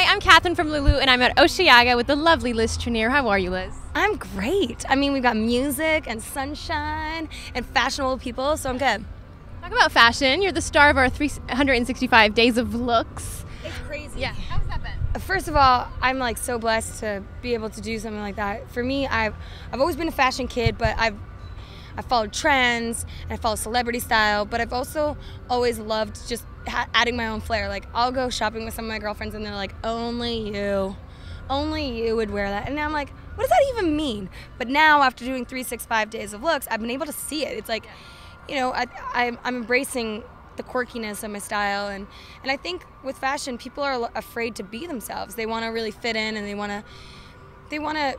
I'm Catherine from Lulu, and I'm at Osheaga with the lovely Liz Trinnear. How are you, Liz? I'm great. I mean, we've got music and sunshine and fashionable people, so I'm good. Talk about fashion. You're the star of our 365 Days of Looks. It's crazy. Yeah. How has that been? First of all, I'm like so blessed to be able to do something like that. For me, I've always been a fashion kid, but I've followed trends and I follow celebrity style, but I've also always loved just adding my own flair. Like, I'll go shopping with some of my girlfriends and they're like, only you would wear that. And I'm like, what does that even mean? But now, after doing 365 Days of Looks, I've been able to see it. It's like, you know, I'm embracing the quirkiness of my style, and I think with fashion, people are afraid to be themselves. They want to really fit in, and they want to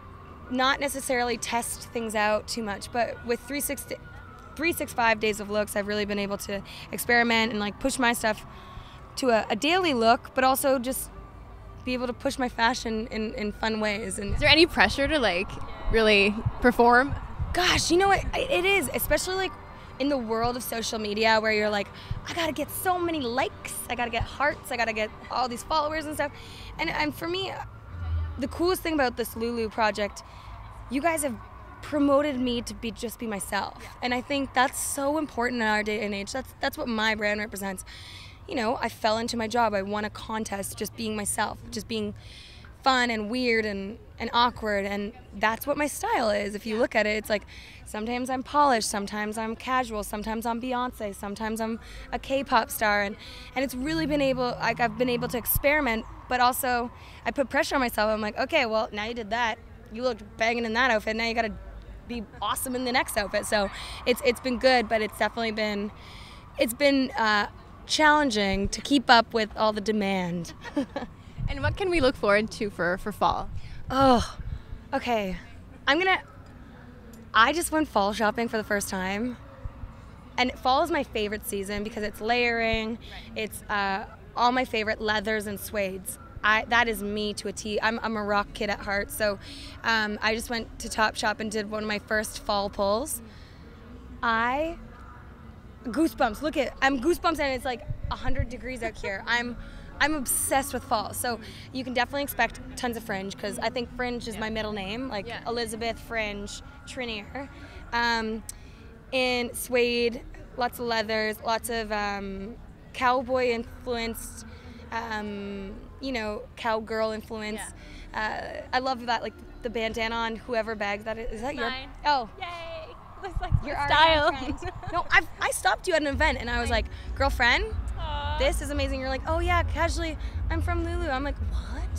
not necessarily test things out too much. But with 365 Days of Looks, I've really been able to experiment and like push my stuff to a daily look, but also just be able to push my fashion in fun ways. And is there any pressure to like really perform? Gosh, you know what? It is, especially like in the world of social media, where you're like, I gotta get so many likes, I gotta get hearts, I gotta get all these followers and stuff. And for me, the coolest thing about this Lulu project, you guys have promoted me to just be myself. And I think that's so important in our day and age. That's what my brand represents. You know, I fell into my job. I won a contest just being myself, just being fun and weird and awkward, and that's what my style is. If you look at it, it's like sometimes I'm polished, sometimes I'm casual, sometimes I'm Beyonce, sometimes I'm a K-pop star, and it's really been I've been able to experiment, but also I put pressure on myself. I'm like, okay, well, now you did that, you looked banging in that outfit, now you gotta be awesome in the next outfit. So it's been good, but it's definitely been challenging to keep up with all the demand. And what can we look forward to for fall? Oh, okay. I just went fall shopping for the first time. And fall is my favorite season because it's layering. Right. It's all my favorite leathers and suedes. That is me to a T. I'm a rock kid at heart. So I just went to Topshop and did one of my first fall pulls. Goosebumps. Look I'm goosebumps, and it's like 100 degrees out here. I'm obsessed with fall, so you can definitely expect tons of fringe, because I think fringe is my middle name, like Elizabeth Fringe Trinnear. In suede, lots of leathers, lots of cowboy influenced, you know, cowgirl influence. Yeah. I love that, like the bandana on whoever bags that is. Is that your? Mine. Oh, yay! Looks like your style. No, I stopped you at an event and I was like, girlfriend, this is amazing. You're like, oh yeah, casually, I'm from Lulu. I'm like, what?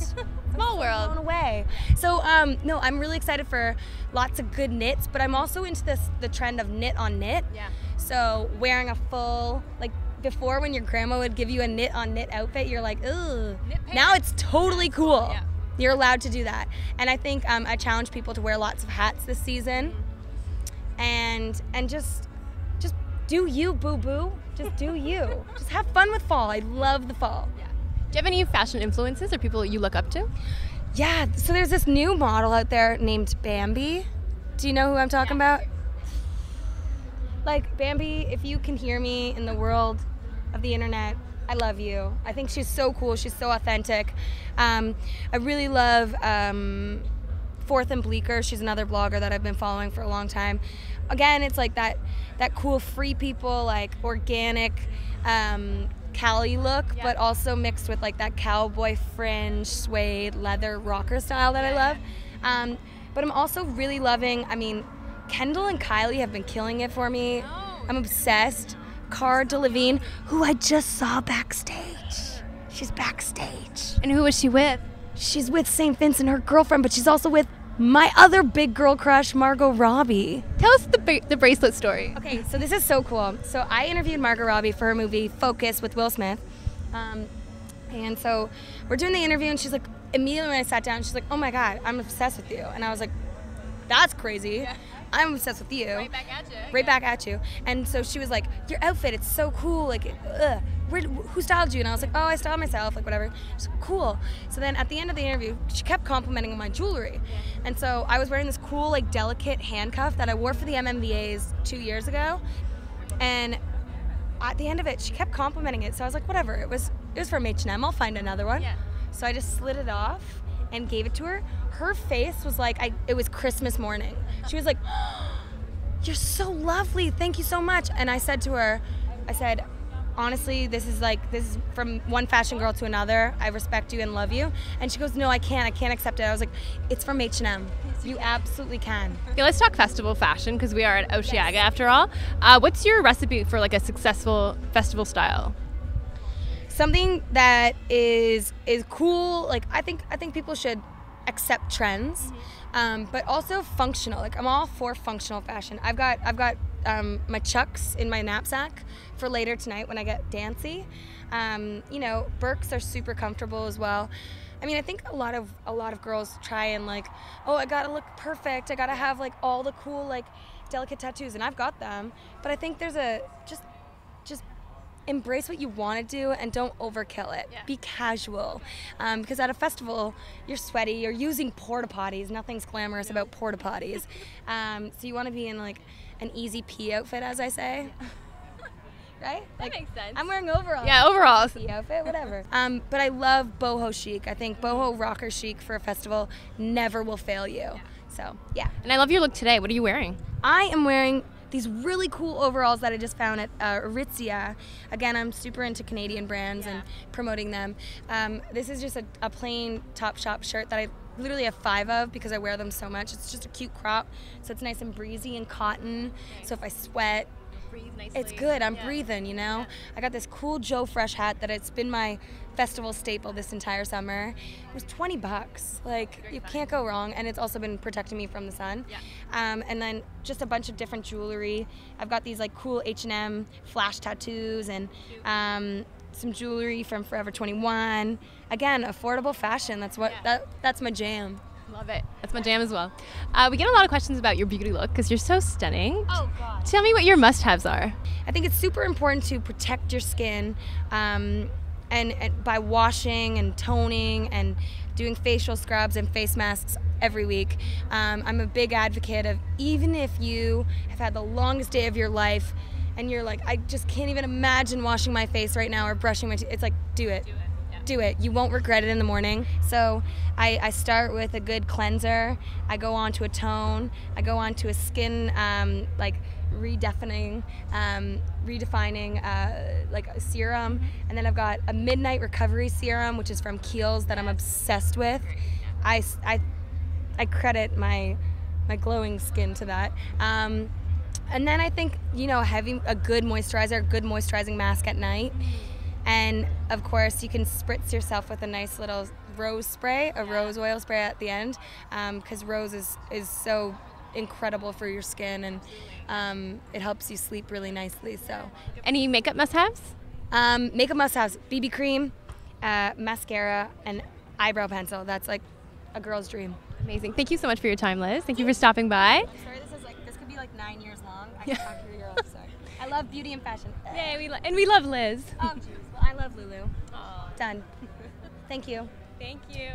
Small world. Blown away. So no, I'm really excited for lots of good knits, but I'm also into the trend of knit on knit. Yeah. So wearing a full, like before when your grandma would give you a knit on knit outfit, you're like, ugh. Now it's totally cool. Yeah. You're allowed to do that. And I think I challenge people to wear lots of hats this season, and just do you, boo-boo. Just do you. Just have fun with fall. I love the fall. Yeah. Do you have any fashion influences or people you look up to? Yeah, so there's this new model out there named Bambi. Do you know who I'm talking about? Like, Bambi, if you can hear me in the world of the internet, I love you. I think she's so cool. She's so authentic. I really love Fourth and Bleecker. She's another blogger that I've been following for a long time. Again, it's like that cool free people, like organic Cali look, but also mixed with like that cowboy fringe, suede, leather, rocker style that I love. But I'm also really loving, I mean, Kendall and Kylie have been killing it for me. I'm obsessed. Cara Delevingne, who I just saw backstage. She's backstage. And who was she with? She's with St. Vincent, her girlfriend, but she's also with my other big girl crush, Margot Robbie. Tell us the bracelet story. Okay, so this is so cool. So I interviewed Margot Robbie for her movie Focus with Will Smith. And so we're doing the interview, and she's like, immediately when I sat down, she's like, oh my God, I'm obsessed with you. And I was like, that's crazy. Yeah. I'm obsessed with you. Right back at you. Right back at you. And so she was like, your outfit, it's so cool. Like, who styled you? And I was like, oh, I styled myself, like whatever. She's like, cool. So then at the end of the interview, she kept complimenting my jewelry. Yeah. And so I was wearing this cool, like delicate handcuff that I wore for the MMVAs 2 years ago. And at the end of it, she kept complimenting it. So I was like, whatever. It was from H&M. I'll find another one. Yeah. So I just slid it off and gave it to her. Her face was like, it was Christmas morning. She was like, "You're so lovely, thank you so much." And I said to her, I said, "Honestly, this is from one fashion girl to another. I respect you and love you." And she goes, "No, I can't accept it." I was like, "It's from H&M. You absolutely can." Okay, let's talk festival fashion because we are at Oceaga after all. What's your recipe for like a successful festival style? Something that is cool. Like I think people should accept trends, but also functional. Like I'm all for functional fashion. I've got my Chucks in my knapsack for later tonight when I get dancy. Birks are super comfortable as well. I mean, I think a lot of girls try and like, oh, I gotta look perfect. I gotta have like all the cool like delicate tattoos, and I've got them. But I think there's just embrace what you want to do and don't overkill it. Yeah. Be casual, because at a festival you're sweaty, you're using porta potties. Nothing's glamorous about porta potties. So you want to be in like an easy pee outfit, as I say. Right? That makes sense. I'm wearing overalls. Yeah, overalls. Pee outfit, whatever. But I love boho chic. I think boho rocker chic for a festival never will fail you. Yeah. So yeah. And I love your look today. What are you wearing? I am wearing these really cool overalls that I just found at Aritzia. Again, I'm super into Canadian brands and promoting them. This is just a plain Topshop shirt that I literally have 5 of because I wear them so much. It's just a cute crop, so it's nice and breezy and cotton. So if I sweat, it's good. I'm breathing, you know? I got this cool Joe Fresh hat that it's been my festival staple this entire summer. It was $20. Like, you can't go wrong, and it's also been protecting me from the sun. And then just a bunch of different jewelry. I've got these like cool H&M flash tattoos and some jewelry from Forever 21. Again, affordable fashion. That's my jam. Love it. That's my jam as well. We get a lot of questions about your beauty look because you're so stunning. Oh, God. Tell me what your must-haves are. I think it's super important to protect your skin and by washing and toning and doing facial scrubs and face masks every week. I'm a big advocate of, even if you have had the longest day of your life and you're like, I just can't even imagine washing my face right now or brushing my teeth. It's like, do it. Do it. You won't regret it in the morning. So I start with a good cleanser. I go on to a tone. I go on to a skin redefining like a serum, and then I've got a midnight recovery serum, which is from Kiehl's that I'm obsessed with. I credit my glowing skin to that. And then I think, having a good moisturizer, good moisturizing mask at night. And of course, you can spritz yourself with a nice little rose spray, rose oil spray at the end, because rose is so incredible for your skin, and it helps you sleep really nicely. So, any makeup must-haves? Makeup must-haves: BB cream, mascara, and eyebrow pencil. That's like a girl's dream. Amazing. Thank you so much for your time, Liz. Thank you for stopping by. Sorry, this could be like 9 years long. I can talk to your sorry. I love beauty and fashion. Yay, we love Liz. Oh, geez. Well, I love Lulu. Aww. Done. Thank you. Thank you.